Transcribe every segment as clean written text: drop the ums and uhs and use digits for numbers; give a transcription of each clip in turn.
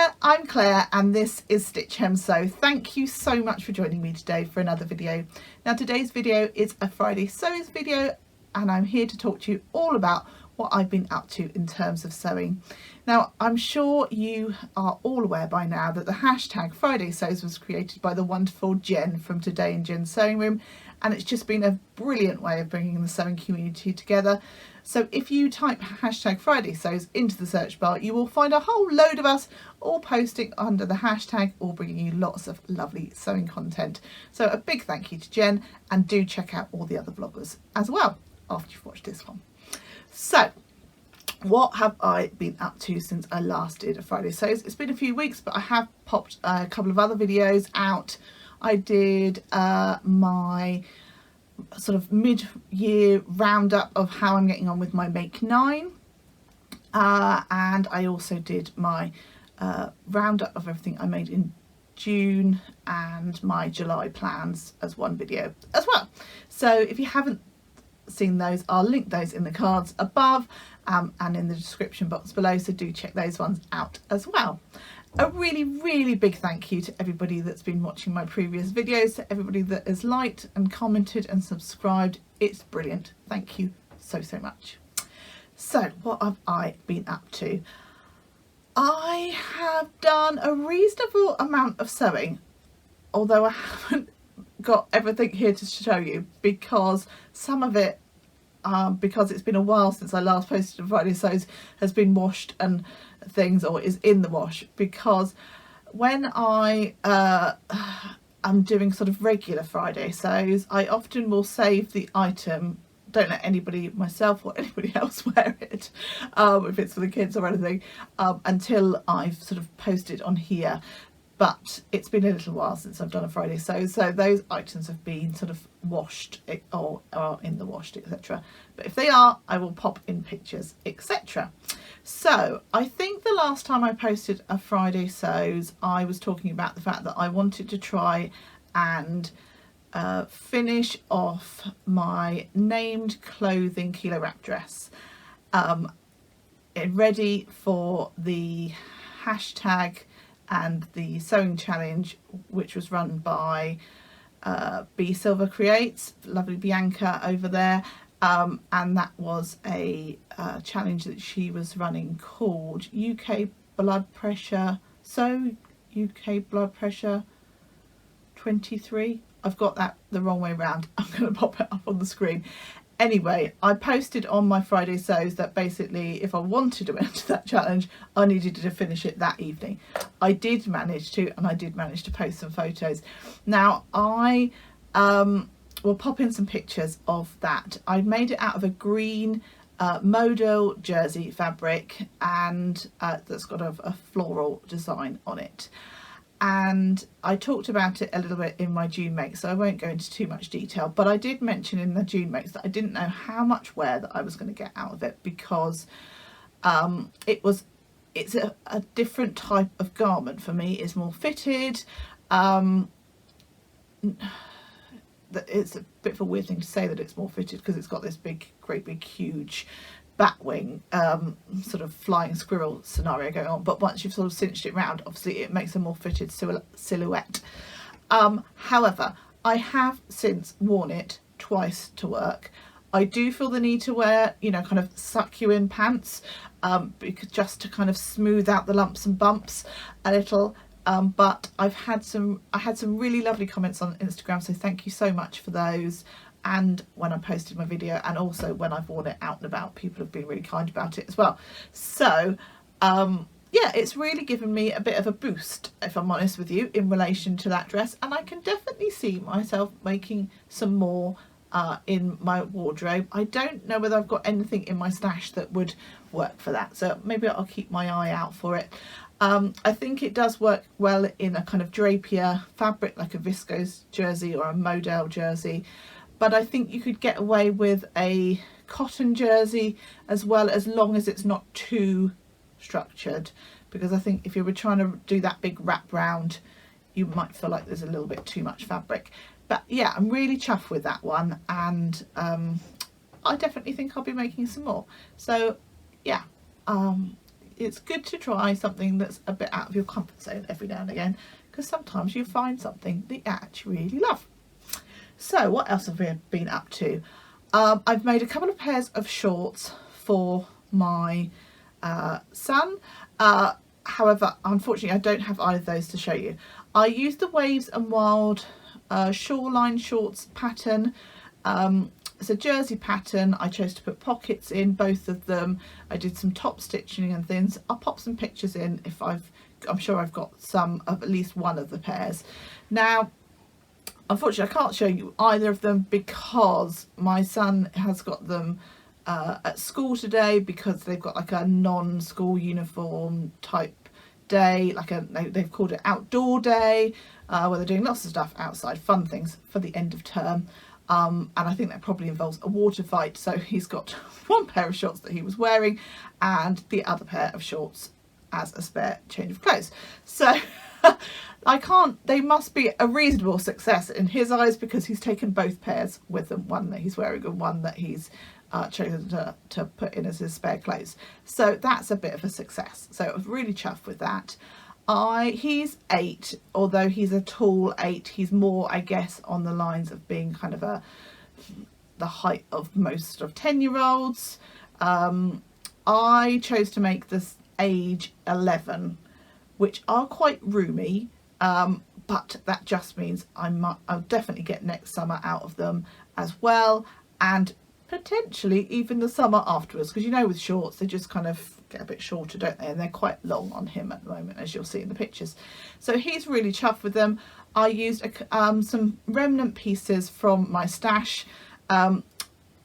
there, I'm Claire and this is Stitch Hem Sew. Thank you so much for joining me today for another video. Now today's video is a Friday Sews video and I'm here to talk to you all about what I've been up to in terms of sewing. Now I'm sure you are all aware by now that the hashtag Friday Sews was created by the wonderful Jen from Today in Jen's Sewing Room, and it's just been a brilliant way of bringing the sewing community together. So if you type hashtag Friday Sews into the search bar, you will find a whole load of us all posting under the hashtag, all bringing you lots of lovely sewing content. So a big thank you to Jen, and do check out all the other bloggers as well after you've watched this one. So what have I been up to since I last did a Friday Sews? It's been a few weeks, but I have popped a couple of other videos out. I did my sort of mid-year roundup of how I'm getting on with my Make 9, and I also did my roundup of everything I made in June and my July plans as one video as well. So if you haven't seen those, I'll link those in the cards above and in the description box below, so do check those ones out as well. A really big thank you to everybody that's been watching my previous videos, to everybody that has liked and commented and subscribed. It's brilliant. Thank you so much. So what have I been up to? I have done a reasonable amount of sewing, although I haven't got everything here to show you, because some of it, because it's been a while since I last posted a Friday Sews, has been washed and things, or is in the wash, because when I am doing sort of regular Friday Sews, I often will save the item, don't let anybody, myself or anybody else, wear it, if it's for the kids or anything, until I've sort of posted on here. But it's been a little while since I've done a Friday Sews, so those items have been sort of washed or are in the washed, etc. But if they are, I will pop in pictures, etc. So I think the last time I posted a Friday Sews, I was talking about the fact that I wanted to try and finish off my named clothing kilo wrap dress, ready for the hashtag and the sewing challenge, which was run by B Silver Creates, lovely Bianca over there, and that was a challenge that she was running called UK Blood Pressure, UK Blood Pressure 23. I've got that the wrong way around. I'm going to pop it up on the screen. Anyway, I posted on my Friday Sews that basically if I wanted to enter that challenge, I needed to finish it that evening. I did manage to, and I did manage to post some photos. Now I will pop in some pictures of that. I made it out of a green modal jersey fabric, and that's got a floral design on it. And I talked about it a little bit in my June makes, so I won't go into too much detail, but I did mention in the June makes that I didn't know how much wear that I was going to get out of it, because it's a different type of garment for me. It's more fitted. It's a bit of a weird thing to say that it's more fitted, because it's got this great big huge batwing sort of flying squirrel scenario going on, but once you've sort of cinched it round, obviously it makes a more fitted silhouette. However, I have since worn it twice to work. I do feel the need to wear, you know, kind of suck you in pants, because just to kind of smooth out the lumps and bumps a little, but I had some really lovely comments on Instagram, so thank you so much for those. And when I posted my video, and also when I've worn it out and about, people have been really kind about it as well. So yeah, it's really given me a bit of a boost, if I'm honest with you, in relation to that dress, and I can definitely see myself making some more in my wardrobe. I don't know whether I've got anything in my stash that would work for that, so maybe I'll keep my eye out for it. I think it does work well in a kind of drapier fabric, like a viscose jersey or a modal jersey, but I think you could get away with a cotton jersey as well, as long as it's not too structured, because I think if you were trying to do that big wrap round, you might feel like there's a little bit too much fabric. But yeah, I'm really chuffed with that one, and I definitely think I'll be making some more. So yeah, it's good to try something that's a bit out of your comfort zone every now and again, because sometimes you find something that you actually really love. So what else have we been up to? I've made a couple of pairs of shorts for my son. However, unfortunately, I don't have either of those to show you. I used the Waves and Wild shoreline shorts pattern. It's a jersey pattern. I chose to put pockets in both of them. I did some top stitching and things. I'll pop some pictures in if I'm sure I've got some of at least one of the pairs. Now, unfortunately, I can't show you either of them because my son has got them at school today, because they've got like a non-school uniform type day, like they've called it outdoor day, where they're doing lots of stuff outside, fun things for the end of term. And I think that probably involves a water fight. So he's got one pair of shorts that he was wearing and the other pair of shorts as a spare change of clothes. So they must be a reasonable success in his eyes, because he's taken both pairs with him, one that he's wearing and one that he's chosen to put in as his spare clothes. So that's a bit of a success. So I was really chuffed with that. He's 8, although he's a tall 8. He's more, I guess, on the lines of being kind of the height of most of 10-year-olds. I chose to make this age 11, which are quite roomy, but that just means I'll definitely get next summer out of them as well, and potentially even the summer afterwards, because you know with shorts they just kind of get a bit shorter, don't they, and they're quite long on him at the moment, as you'll see in the pictures. So he's really chuffed with them. I used some remnant pieces from my stash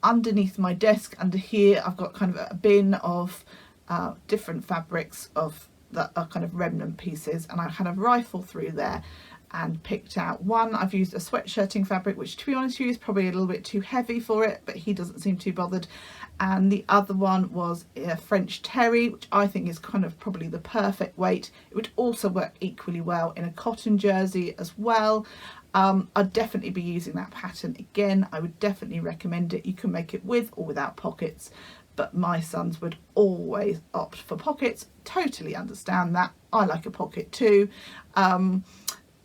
underneath my desk. Under here I've got kind of a bin of different fabrics that are kind of remnant pieces, and I kind of rifled through there and picked out one. I've used a sweatshirting fabric, which to be honest with you is probably a little bit too heavy for it, but he doesn't seem too bothered. And the other one was a French terry, which I think is kind of probably the perfect weight. It would also work equally well in a cotton jersey as well. I'd definitely be using that pattern again. I would definitely recommend it. You can make it with or without pockets, but my sons would always opt for pockets. Totally understand that. I like a pocket too.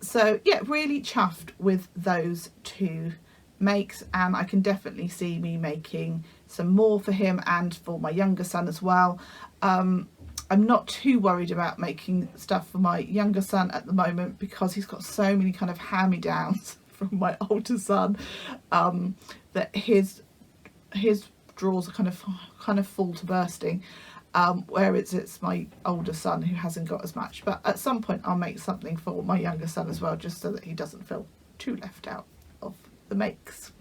So yeah, really chuffed with those two makes, and I can definitely see me making some more for him and for my younger son as well. I'm not too worried about making stuff for my younger son at the moment, because he's got so many kind of hand-me-downs from my older son that his drawers are kind of full to bursting. Whereas it's my older son who hasn't got as much. But at some point I'll make something for my younger son as well, just so that he doesn't feel too left out of the makes.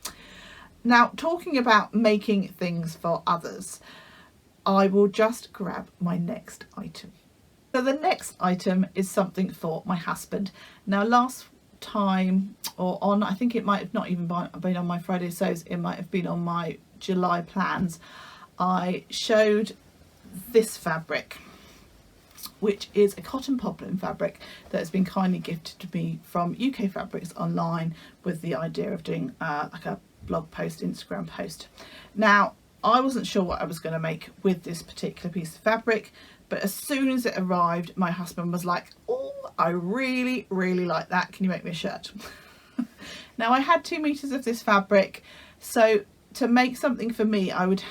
Now, talking about making things for others, I will just grab my next item. So the next item is something for my husband. Now, last time, I think it might have not even been on my Friday sews, it might have been on my July plans, I showed this fabric, which is a cotton poplin fabric that has been kindly gifted to me from UK Fabrics online, with the idea of doing like a blog post, Instagram post. Now, I wasn't sure what I was going to make with this particular piece of fabric, but as soon as it arrived, my husband was like, oh, I really like that, can you make me a shirt? Now, I had 2 meters of this fabric, so to make something for me, I would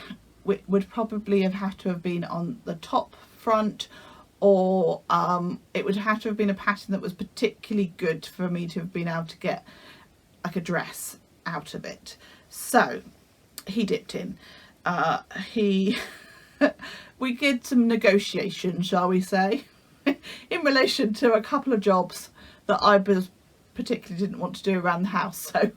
probably have to have been on the top front, or it would have to have been a pattern that was particularly good for me to have been able to get like a dress out of it. So he dipped in. We did some negotiation, shall we say, in relation to a couple of jobs that I particularly didn't want to do around the house. So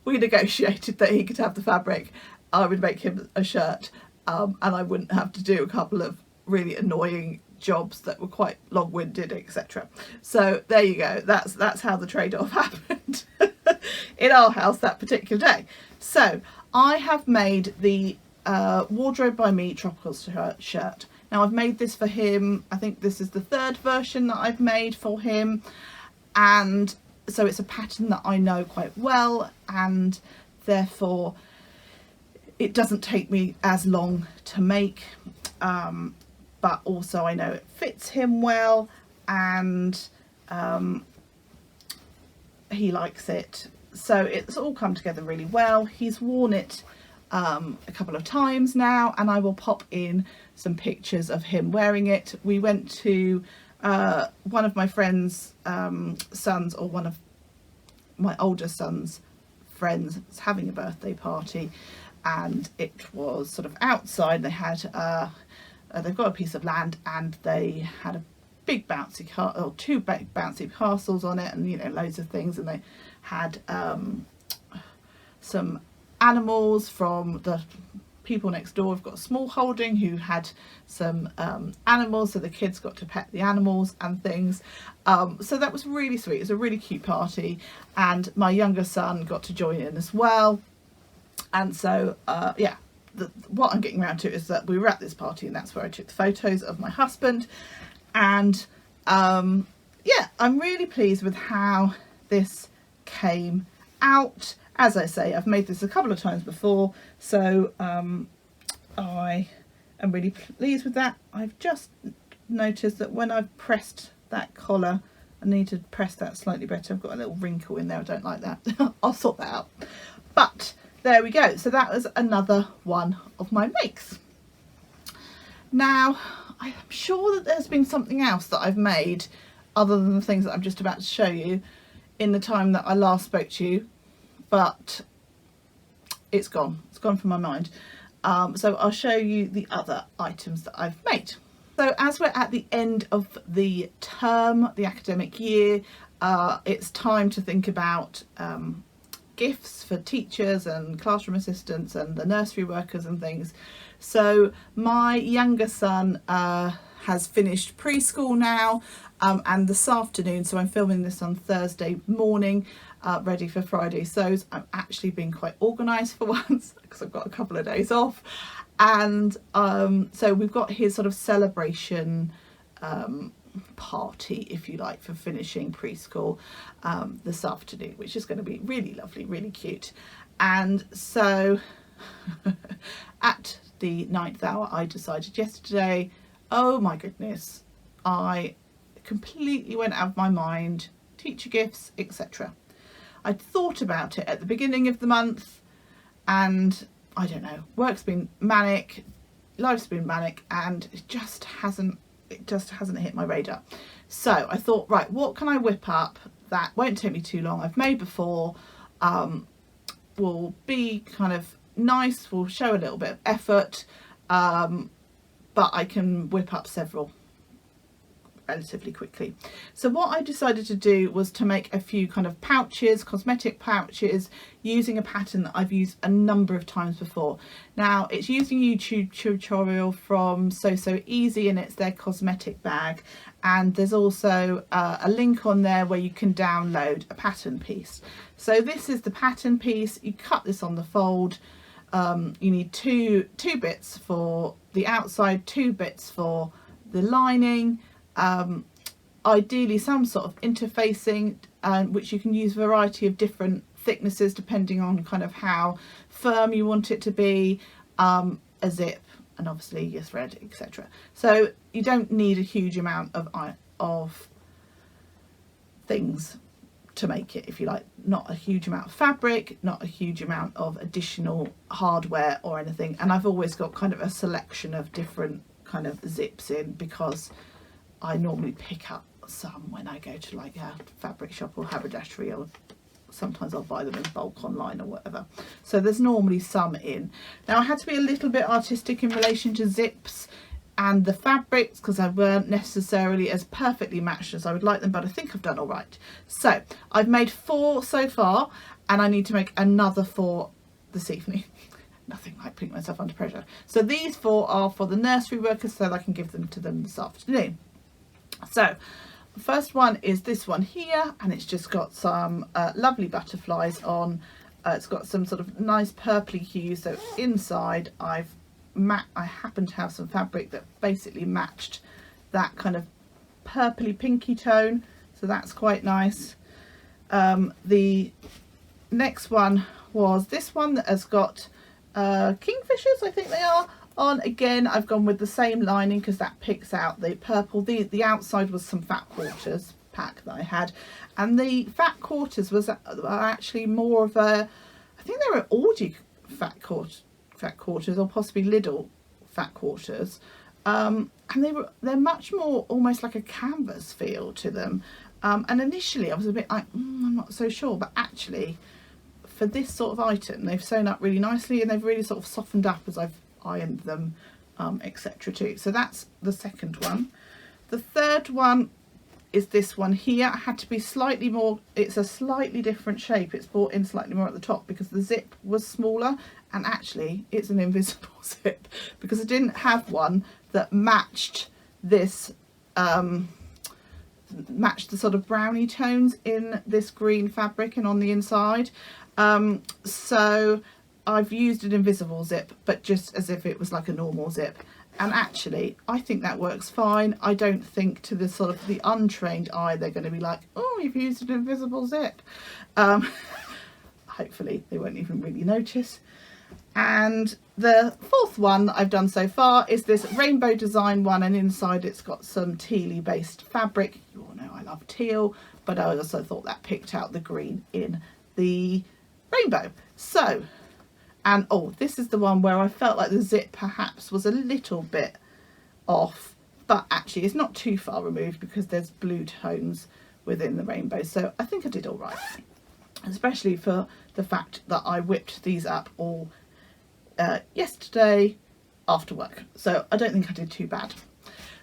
we negotiated that he could have the fabric, I would make him a shirt, and I wouldn't have to do a couple of really annoying jobs that were quite long-winded, etc. So there you go, that's how the trade-off happened in our house that particular day. So I have made the Wardrobe by Me tropical shirt. Now, I've made this for him, I think this is the 3rd version that I've made for him, and so it's a pattern that I know quite well, and therefore it doesn't take me as long to make. but also I know it fits him well, and he likes it. So it's all come together really well. He's worn it a couple of times now, and I will pop in some pictures of him wearing it. We went to one of my friend's sons, or one of my older son's friends, was having a birthday party, and it was sort of outside. They had they've got a piece of land, and they had a big bouncy or two big bouncy castles on it, and you know, loads of things, and they had some animals from the people next door. We've got a small holding who had some animals, so the kids got to pet the animals and things. So that was really sweet. It was a really cute party, and my younger son got to join in as well. And so yeah, what I'm getting around to is that we were at this party, and that's where I took the photos of my husband. And yeah, I'm really pleased with how this came out. As I say, I've made this a couple of times before, so I am really pleased with that. I've just noticed that when I've pressed that collar, I need to press that slightly better. I've got a little wrinkle in there, I don't like that. I'll sort that out. But there we go. So that was another one of my makes. Now, I'm sure that there's been something else that I've made other than the things that I'm just about to show you in the time that I last spoke to you, but it's gone from my mind. So I'll show you the other items that I've made. So as we're at the end of the term, the academic year, it's time to think about gifts for teachers and classroom assistants and the nursery workers and things. So my younger son has finished preschool now, and this afternoon, so I'm filming this on Thursday morning, ready for Friday sews. I'm actually being quite organised for once because I've got a couple of days off, and so we've got his sort of celebration party, if you like, for finishing preschool this afternoon, which is going to be really lovely, really cute. And so at the 9th hour, I decided yesterday, oh my goodness, I completely went out of my mind, teacher gifts, etc. I'd thought about it at the beginning of the month, and I don't know, work's been manic, life's been manic, and it just hasn't hit my radar. So I thought, right, what can I whip up that won't take me too long, I've made before, will be kind of nice, will show a little bit of effort, but I can whip up several relatively quickly. So what I decided to do was to make a few kind of pouches, cosmetic pouches, using a pattern that I've used a number of times before. Now, it's using a YouTube tutorial from So Easy, and it's their cosmetic bag, and there's also a link on there where you can download a pattern piece. So this is the pattern piece. You cut this on the fold. You need two bits for the outside, 2 bits for the lining, ideally some sort of interfacing, which you can use a variety of different thicknesses depending on kind of how firm you want it to be, a zip, and obviously your thread, etc. So you don't need a huge amount of things to make it, if you like. Not a huge amount of fabric, not a huge amount of additional hardware or anything. And I've always got kind of a selection of different kind of zips in, because I normally pick up some when I go to like a fabric shop or haberdashery, or sometimes I'll buy them in bulk online or whatever. So there's normally some in. Now I had to be a little bit artistic in relation to zips and the fabrics, because I weren't necessarily as perfectly matched as I would like them, but I think I've done all right. So I've made 4 so far, and I need to make another 4 this evening. Nothing like putting myself under pressure. So these 4 are for the nursery workers, so I can give them to them this afternoon. So the first one is this one here, and it's just got some lovely butterflies on. It's got some sort of nice purpley hue. So inside I happen to have some fabric that basically matched that kind of purpley pinky tone, so that's quite nice. The next one was this one that has got kingfishers, I think they are, on. Again, I've gone with the same lining because that picks out the purple. The outside was some fat quarters pack that I had, and the fat quarters are actually more of a, I think they were Aldi fat quarters or possibly Lidl fat quarters, and they're much more almost like a canvas feel to them, and initially I was a bit like I'm not so sure, but actually for this sort of item they've sewn up really nicely and they've really sort of softened up as I've ironed them, etc. too. So that's the second one. The third one is this one here. I had to be slightly more, it's a slightly different shape, it's brought in slightly more at the top because the zip was smaller, and actually it's an invisible zip because I didn't have one that matched this, matched the sort of brownie tones in this green fabric and on the inside. So I've used an invisible zip, but just as if it was like a normal zip. And actually, I think that works fine. I don't think to the sort of the untrained eye, they're going to be like, oh, you've used an invisible zip. Hopefully they won't even really notice. And the fourth one that I've done so far is this rainbow design one, and inside it's got some tealy based fabric. You all know I love teal, but I also thought that picked out the green in the rainbow. So, and oh, this is the one where I felt like the zip perhaps was a little bit off, but actually it's not too far removed because there's blue tones within the rainbow. So I think I did all right, especially for the fact that I whipped these up all yesterday after work. So I don't think I did too bad.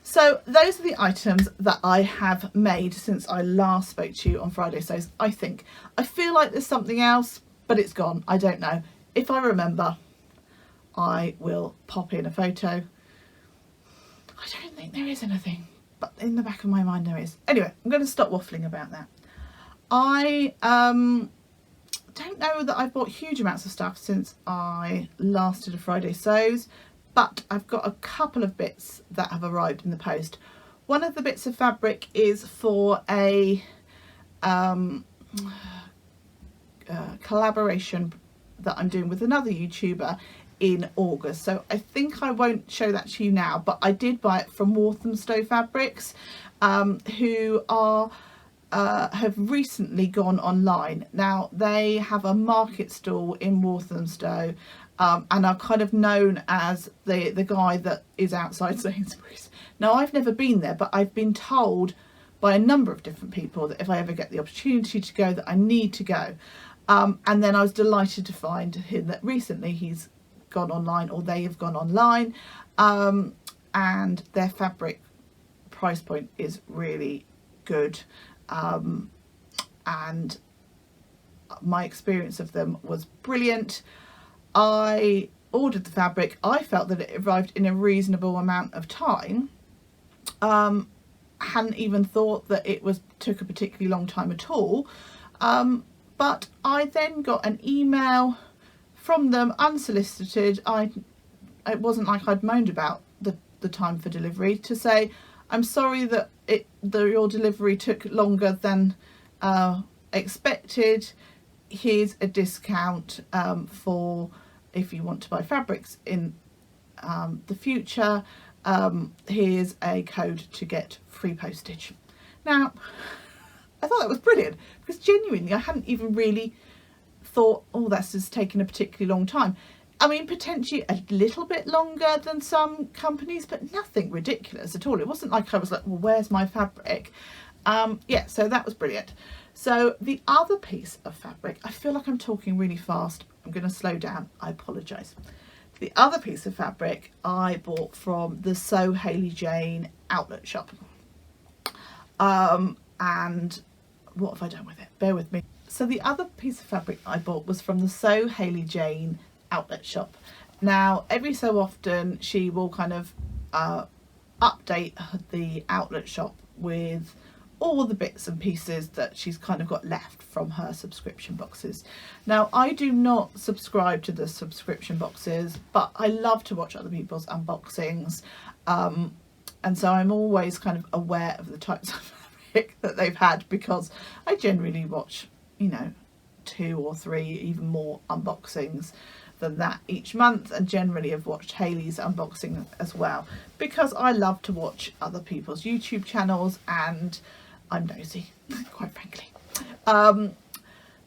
So those are the items that I have made since I last spoke to you on Friday. So I feel like there's something else, but it's gone. I don't know. If I remember, I will pop in a photo. I don't think there is anything, but in the back of my mind there is. Anyway, I'm going to stop waffling about that. I don't know that I've bought huge amounts of stuff since I last did a Friday Sews, but I've got a couple of bits that have arrived in the post. One of the bits of fabric is for a collaboration that I'm doing with another YouTuber in August. So I think I won't show that to you now, but I did buy it from Waltham Fabrics, who are have recently gone online. Now they have a market stall in Walthamstow, and are kind of known as the guy that is outside Sainsbury's. Now I've never been there, but I've been told by a number of different people that if I ever get the opportunity to go, that I need to go. And then I was delighted to find him that recently he's gone online, or they have gone online, and their fabric price point is really good. And my experience of them was brilliant. I ordered the fabric. I felt that it arrived in a reasonable amount of time. Hadn't even thought that it took a particularly long time at all. But I then got an email from them unsolicited. It wasn't like I'd moaned about the time for delivery, to say, I'm sorry that your delivery took longer than expected. Here's a discount for if you want to buy fabrics in the future. Here's a code to get free postage. Now, I thought that was brilliant, because genuinely I hadn't even really thought, oh, that's just taken a particularly long time. I mean, potentially a little bit longer than some companies, but nothing ridiculous at all. It wasn't like I was like, well, where's my fabric? Yeah, so that was brilliant. So the other piece of fabric, I feel like I'm talking really fast. I'm going to slow down. I apologise. The other piece of fabric I bought from the Sew Hayley Jane outlet shop. And what have I done with it? Bear with me. So the other piece of fabric I bought was from the Sew Hayley Jane outlet shop. Now, every so often she will kind of update the outlet shop with all the bits and pieces that she's kind of got left from her subscription boxes. Now, I do not subscribe to the subscription boxes, but I love to watch other people's unboxings, and so I'm always kind of aware of the types of fabric that they've had, because I generally watch, you know, 2 or 3, even more unboxings than that each month, and generally have watched Hayley's unboxing as well, because I love to watch other people's YouTube channels and I'm nosy, quite frankly.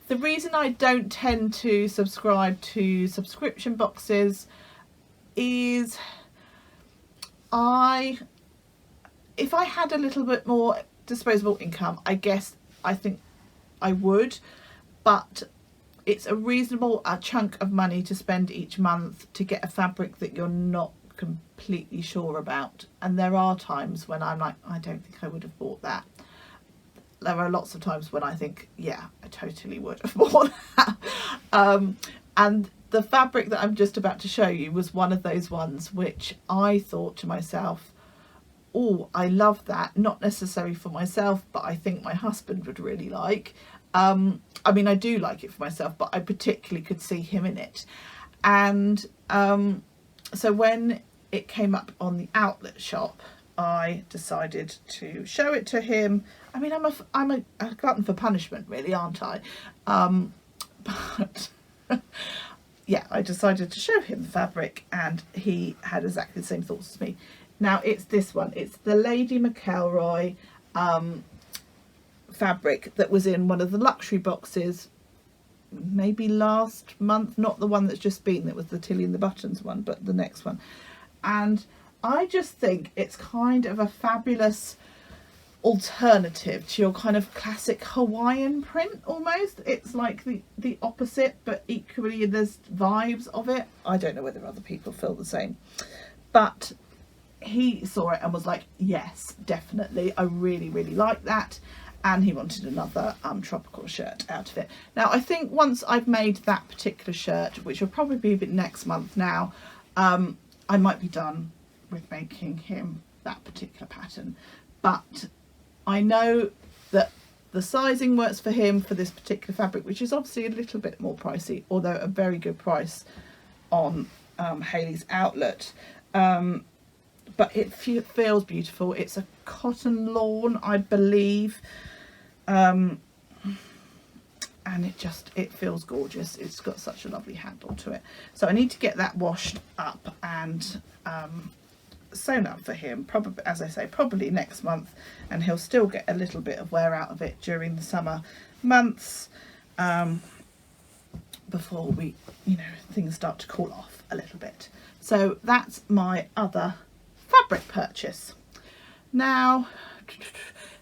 The reason I don't tend to subscribe to subscription boxes is if I had a little bit more disposable income, I think I would, but it's a reasonable chunk of money to spend each month to get a fabric that you're not completely sure about. And there are times when I'm like, I don't think I would have bought that. There are lots of times when I think, yeah, I totally would have bought that. And the fabric that I'm just about to show you was one of those ones which I thought to myself, oh, I love that. Not necessarily for myself, but I think my husband would really like. I mean, I do like it for myself, but I particularly could see him in it. And so when it came up on the outlet shop, I decided to show it to him. I mean, I'm a glutton for punishment, really, aren't I? But yeah, I decided to show him the fabric, and he had exactly the same thoughts as me. Now it's this one. It's the Lady McElroy fabric that was in one of the luxury boxes maybe last month, not the one that's just been, that was the Tilly and the Buttons one, but the next one. And I just think it's kind of a fabulous alternative to your kind of classic Hawaiian print almost. It's like the opposite, but equally there's vibes of it. I don't know whether other people feel the same, but he saw it and was like, yes, definitely, I really, really like that. And he wanted another tropical shirt out of it. Now, I think once I've made that particular shirt, which will probably be a bit next month now, I might be done with making him that particular pattern. But I know that the sizing works for him for this particular fabric, which is obviously a little bit more pricey, although a very good price on Hayley's outlet. But it feels beautiful. It's a cotton lawn, I believe, and it feels gorgeous. It's got such a lovely handle to it. So I need to get that washed up and sewn up for him, probably, as I say, probably next month, and he'll still get a little bit of wear out of it during the summer months, before we, things start to cool off a little bit. So that's my other fabric purchase. Now,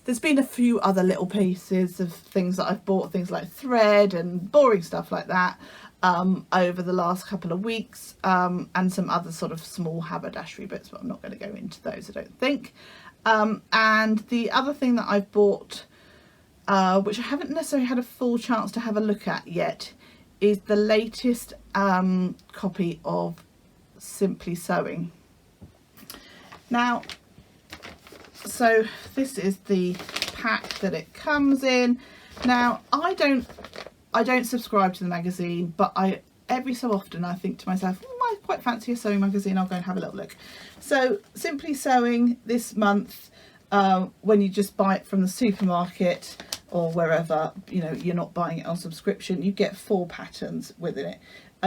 there's been a few other little pieces of things that I've bought, things like thread and boring stuff like that, over the last couple of weeks, and some other sort of small haberdashery bits, but I'm not going to go into those, I don't think. And the other thing that I've bought, which I haven't necessarily had a full chance to have a look at yet, is the latest copy of Simply Sewing. Now, so this is the pack that it comes in. Now, I don't subscribe to the magazine, but every so often I think to myself, I quite fancy a sewing magazine, I'll go and have a little look. So Simply Sewing this month, when you just buy it from the supermarket or wherever, you're not buying it on subscription, you get 4 patterns within it.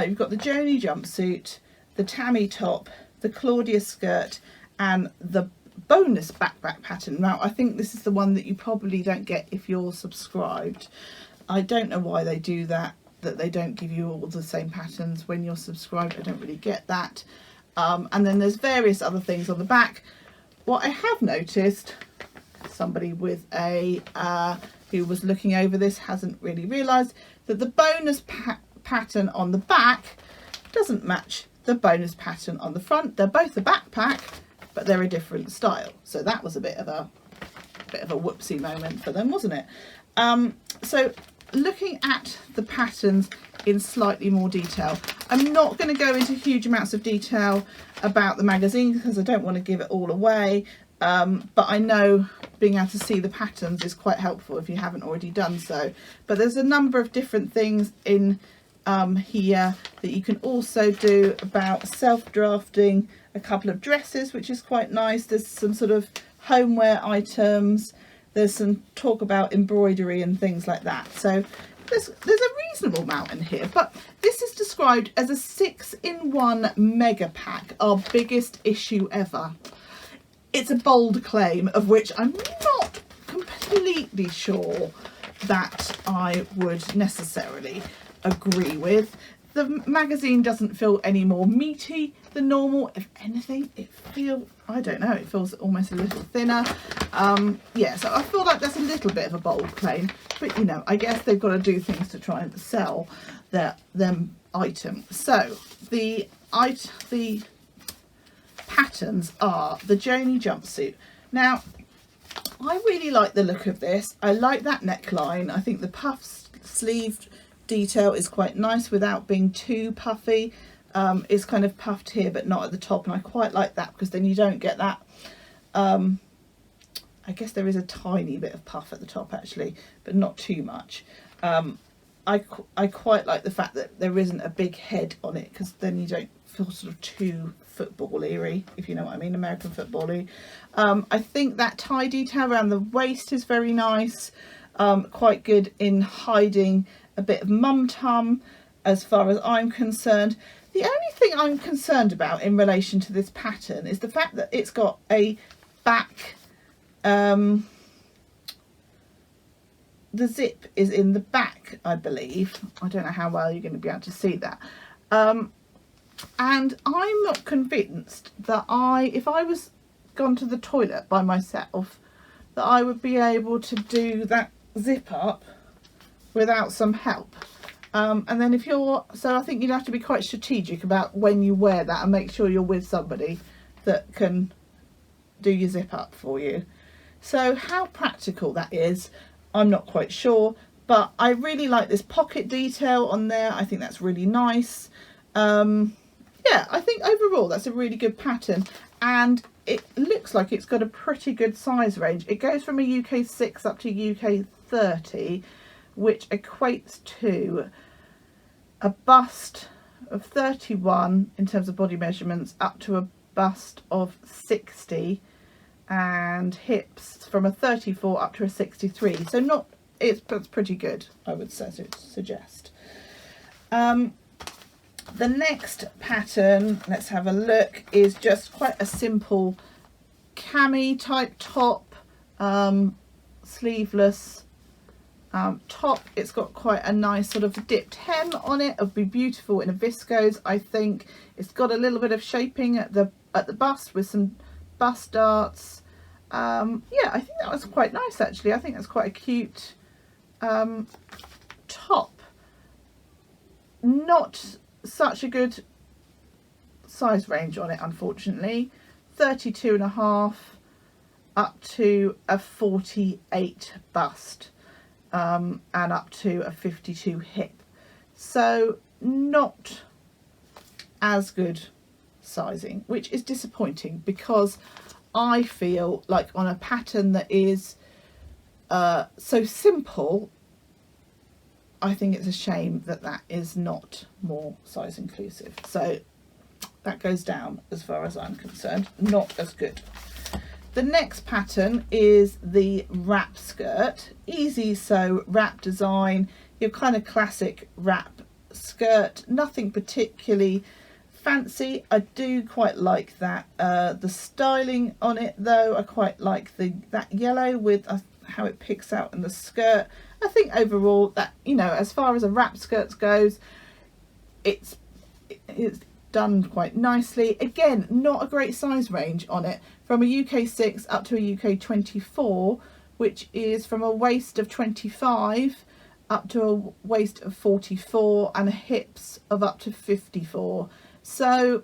You've got the Joni jumpsuit, the Tammy top, the Claudia skirt, and the bonus backpack pattern. Now, I think this is the one that you probably don't get if you're subscribed. I don't know why they do that they don't give you all the same patterns when you're subscribed. I don't really get that. And then there's various other things on the back. What I have noticed, somebody with who was looking over this hasn't really realised that the bonus pattern on the back doesn't match the bonus pattern on the front. They're both a backpack, but they're a different style. So that was a bit of a whoopsie moment for them, wasn't it? So looking at the patterns in slightly more detail, I'm not going to go into huge amounts of detail about the magazine because I don't want to give it all away, but I know being able to see the patterns is quite helpful if you haven't already done so. But there's a number of different things in here that you can also do about self-drafting a couple of dresses, which is quite nice. There's some sort of homeware items, there's some talk about embroidery and things like that. So there's a reasonable amount in here, but this is described as a 6-in-1 mega pack, our biggest issue ever. It's a bold claim of which I'm not completely sure that I would necessarily agree with. The magazine doesn't feel any more meaty than normal. If anything, it feels, I don't know, it feels almost a little thinner. Yeah, so I feel like that's a little bit of a bold claim, but you know, I guess they've got to do things to try and sell them item. So the patterns are the Joni jumpsuit. Now, I really like the look of this. I like that neckline. I think the puff sleeve detail is quite nice without being too puffy. It's kind of puffed here but not at the top, and I quite like that because then you don't get that. I guess there is a tiny bit of puff at the top actually, but not too much. I quite like the fact that there isn't a big head on it, because then you don't feel sort of too football-y, if you know what I mean, American football-y. I think that tie detail around the waist is very nice, quite good in hiding a bit of mum tum as far as I'm concerned. The only thing I'm concerned about in relation to this pattern is the fact that it's got a back, the zip is in the back, I believe. I don't know how well you're going to be able to see that. And I'm not convinced that if I was gone to the toilet by myself, that I would be able to do that zip up without some help. And then so I think you'd have to be quite strategic about when you wear that and make sure you're with somebody that can do your zip up for you. So how practical that is, I'm not quite sure, but I really like this pocket detail on there. I think that's really nice. Yeah, I think overall that's a really good pattern, and it looks like it's got a pretty good size range. It goes from a UK 6 up to UK 30, which equates to a bust of 31 in terms of body measurements, up to a bust of 60, and hips from a 34 up to a 63. So it's pretty good, I would suggest. The next pattern, let's have a look, is just quite a simple cami type top, sleeveless top. It's got quite a nice sort of dipped hem on it. It would be beautiful in a viscose, I think. It's got a little bit of shaping at the bust with some bust darts. Yeah, I think that was quite nice actually. I think that's quite a cute top. Not such a good size range on it, unfortunately. 32.5 up to a 48 bust, and up to a 52 hip. So not as good sizing, which is disappointing, because I feel like on a pattern that is so simple, I think it's a shame that that is not more size inclusive. So that goes down as far as I'm concerned. Not as good. The next pattern is the wrap skirt. Easy sew wrap design. Your kind of classic wrap skirt. Nothing particularly fancy. I do quite like that. The styling on it though, I quite like that yellow with how it picks out in the skirt. I think overall that, you know, as far as a wrap skirt goes, it's done quite nicely. Again, not a great size range on it, from a UK 6 up to a UK 24, which is from a waist of 25 up to a waist of 44 and hips of up to 54. So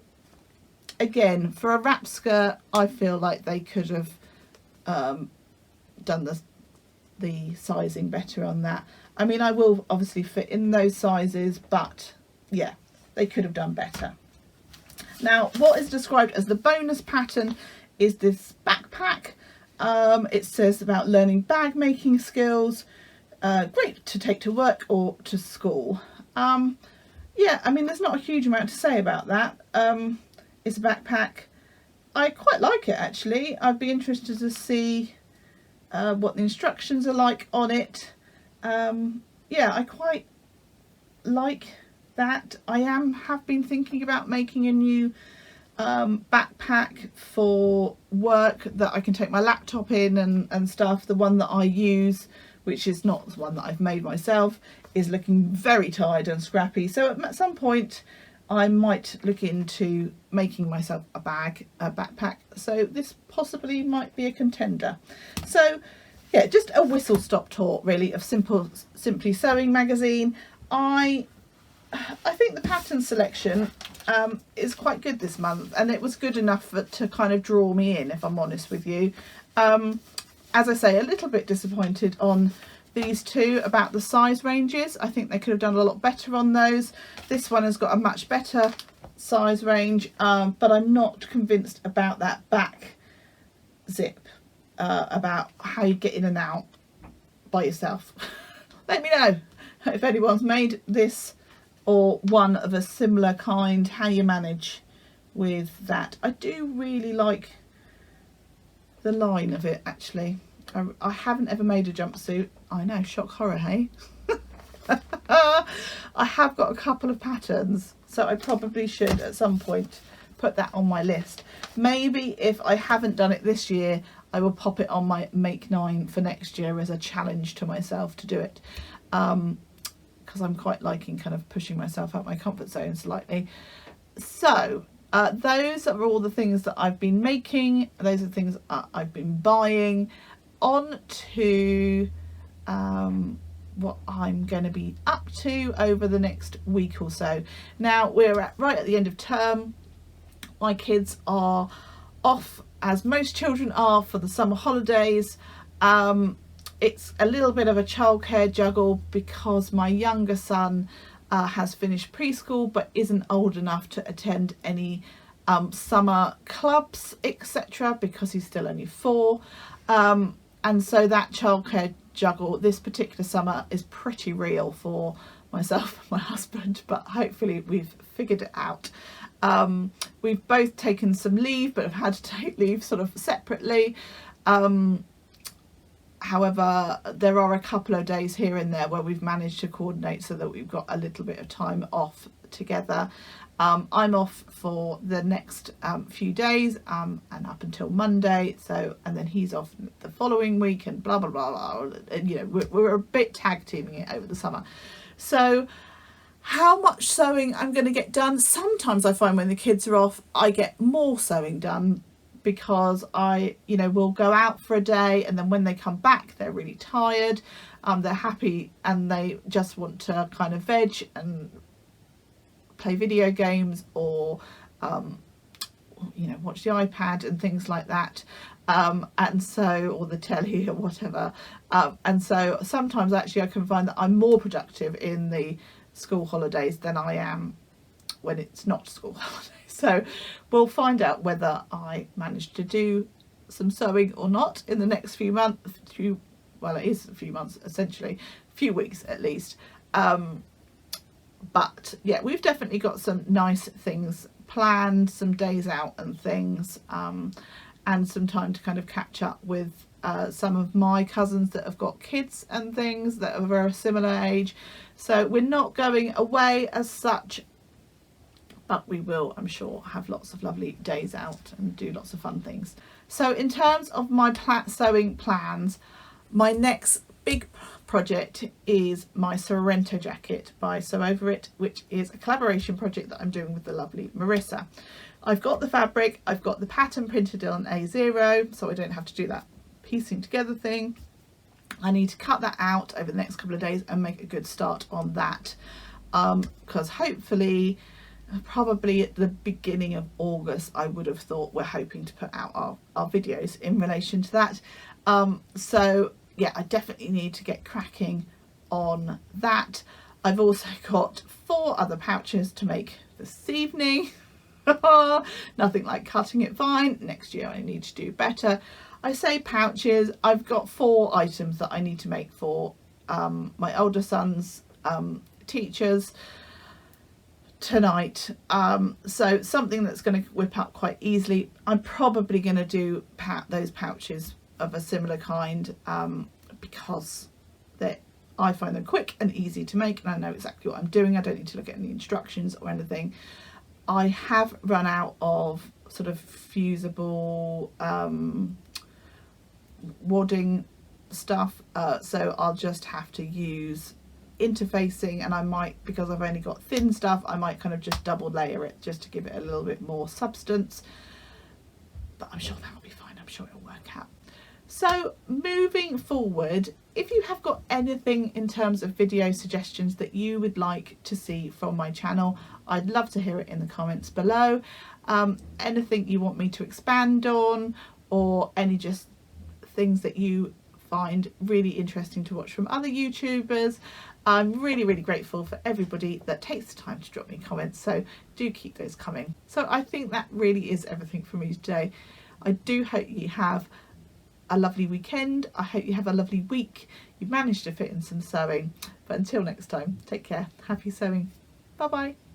again, for a wrap skirt, I feel like they could have done the sizing better on that. I mean, I will obviously fit in those sizes, but yeah, they could have done better. Now, what is described as the bonus pattern is this backpack. It says about learning bag making skills, great to take to work or to school. Yeah, I mean, there's not a huge amount to say about that. It's a backpack. I quite like it actually. I'd be interested to see what the instructions are like on it. yeah, I quite like that. I have been thinking about making a new backpack for work that I can take my laptop in and stuff. The one that I use, which is not the one that I've made myself, is looking very tired and scrappy. So at some point I might look into making myself a backpack. So this possibly might be a contender. So yeah, just a whistle stop tour really of Simply Sewing magazine. I think the pattern selection is quite good this month, and it was good enough to kind of draw me in, if I'm honest with you. As I say, a little bit disappointed on these two about the size ranges. I think they could have done a lot better on those. This one has got a much better size range, but I'm not convinced about that back zip, about how you get in and out by yourself. Let me know if anyone's made this or one of a similar kind, how you manage with that. I do really like the line of it, actually. I haven't ever made a jumpsuit. I know, shock horror, hey? I have got a couple of patterns, so I probably should at some point put that on my list. Maybe if I haven't done it this year, I will pop it on my Make 9 for next year as a challenge to myself to do it. Because I'm quite liking kind of pushing myself out my comfort zone slightly. So those are all the things that I've been making. Those are the things I've been buying. On to what I'm going to be up to over the next week or so. Now we're right at the end of term. My kids are off, as most children are, for the summer holidays. It's a little bit of a childcare juggle because my younger son has finished preschool but isn't old enough to attend any summer clubs, etc., because he's still only 4. And so that childcare juggle this particular summer is pretty real for myself and my husband, but hopefully we've figured it out. We've both taken some leave, but have had to take leave sort of separately. However, there are a couple of days here and there where we've managed to coordinate so that we've got a little bit of time off together. I'm off for the next few days and up until Monday. So, and then he's off the following week and blah, blah, blah, blah. And, you know, we're a bit tag teaming it over the summer. So how much sewing I'm going to get done? Sometimes I find when the kids are off, I get more sewing done, because I, you know, will go out for a day and then when they come back, they're really tired. They're happy and they just want to kind of veg and play video games or, you know, watch the iPad and things like that. And so, or the telly or whatever. And so sometimes actually I can find that I'm more productive in the school holidays than I am when it's not school holidays. So we'll find out whether I manage to do some sewing or not in the next few months. Well, it is a few months, essentially, a few weeks at least. But yeah, we've definitely got some nice things planned, some days out and things, and some time to kind of catch up with some of my cousins that have got kids and things that are of a similar age. So we're not going away as such, but we will, I'm sure, have lots of lovely days out and do lots of fun things. So in terms of my sewing plans, my next big project is my Sorrento jacket by Sew Over It, which is a collaboration project that I'm doing with the lovely Marisa. I've got the fabric, I've got the pattern printed on A0, so I don't have to do that piecing together thing. I need to cut that out over the next couple of days and make a good start on that, because hopefully, probably at the beginning of August, I would have thought we're hoping to put out our videos in relation to that. So yeah, I definitely need to get cracking on that. I've also got 4 other pouches to make this evening. Nothing like cutting it fine. Next year I need to do better. I say pouches, I've got 4 items that I need to make for my older son's teachers tonight. So something that's going to whip up quite easily. I'm probably going to do those pouches of a similar kind, because I find them quick and easy to make, and I know exactly what I'm doing. I don't need to look at any instructions or anything. I have run out of sort of fusible wadding stuff, so I'll just have to use interfacing, and I might, because I've only got thin stuff, I might kind of just double layer it just to give it a little bit more substance, but I'm sure that'll be fine. I'm sure it'll work out. So moving forward, if you have got anything in terms of video suggestions that you would like to see from my channel, I'd love to hear it in the comments below. Anything you want me to expand on, or any just things that you find really interesting to watch from other YouTubers. I'm really, really grateful for everybody that takes the time to drop me comments, so do keep those coming. So I think that really is everything from me today. I do hope you have a lovely weekend. I hope you have a lovely week. You've managed to fit in some sewing. But until next time, take care. Happy sewing. Bye bye.